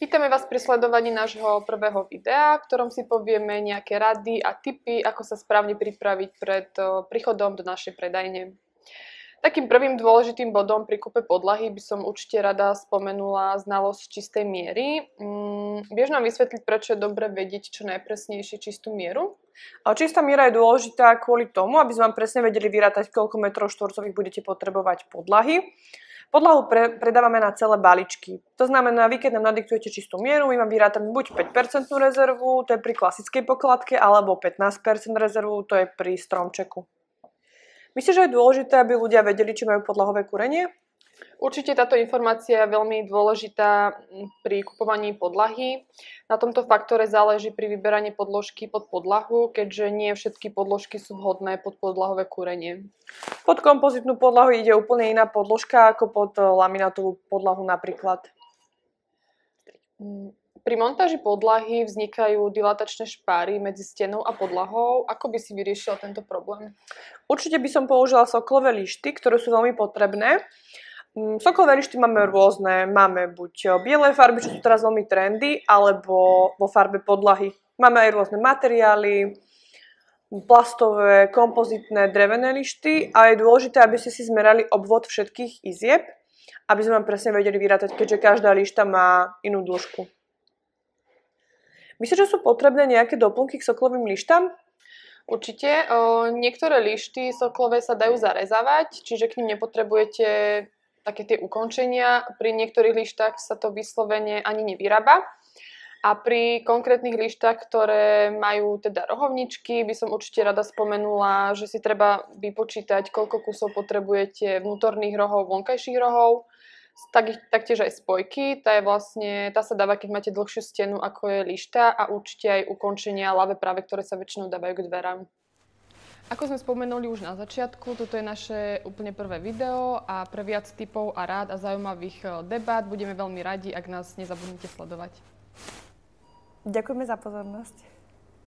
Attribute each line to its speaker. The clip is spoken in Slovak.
Speaker 1: Vítame vás pri sledovaní nášho prvého videa, v ktorom si povieme nejaké rady a tipy, ako sa správne pripraviť pred príchodom do našej predajne. Takým prvým dôležitým bodom pri kúpe podlahy by som určite rada spomenula znalosť čistej miery. Vieš nám vysvetliť, prečo je dobre vedieť čo najpresnejšie čistú mieru?
Speaker 2: Čistá miera je dôležitá kvôli tomu, aby sme vám presne vedeli vyrátať, koľko metrov štvorcových budete potrebovať podlahy. Podlahu predávame na celé balíčky. To znamená, vy keď nám nadiktujete čistú mieru, my vám vyrátame buď 5% rezervu, to je pri klasickej pokladke, alebo 15% rezervu, to je pri stromčeku. Myslíš, že je dôležité, aby ľudia vedeli, či majú podlahové kúrenie?
Speaker 1: Určite táto informácia je veľmi dôležitá pri kupovaní podlahy. Na tomto faktore záleží pri vyberaní podložky pod podlahu, keďže nie všetky podložky sú vhodné pod podlahové kúrenie.
Speaker 2: Pod kompozitnú podlahu ide úplne iná podložka ako pod laminátovú podlahu napríklad.
Speaker 1: Pri montáži podlahy vznikajú dilatačné špáry medzi stenou a podlahou. Ako by si vyriešila tento problém?
Speaker 2: Určite by som použila soklové lišty, ktoré sú veľmi potrebné. Soklové lišty máme rôzne. Máme buď biele farby, čo sú teraz veľmi trendy, alebo vo farbe podlahy. Máme aj rôzne materiály, plastové, kompozitné, drevené lišty a je dôležité, aby ste si zmerali obvod všetkých izieb, aby sme vám presne vedeli vyrátať, keďže každá lišta má inú dĺžku. Myslíš, že sú potrebné nejaké doplnky k soklovým lištám?
Speaker 1: Určite. Niektoré lišty soklové sa dajú zarezávať, čiže k nim nepotrebujete také tie ukončenia. Pri niektorých lištách sa to vyslovene ani nevyrába. A pri konkrétnych lištách, ktoré majú teda rohovničky, by som určite rada spomenula, že si treba vypočítať, koľko kusov potrebujete vnútorných rohov, vonkajších rohov. Taktiež aj spojky, tá sa dáva, keď máte dlhšiu stenu ako je lišta, a určite aj ukončenia ľavé práve, ktoré sa väčšinou dávajú k dverám. Ako sme spomenuli už na začiatku, toto je naše úplne prvé video a pre viac tipov a rád a zaujímavých debát budeme veľmi radi, ak nás nezabudnete sledovať.
Speaker 2: Ďakujeme za pozornosť.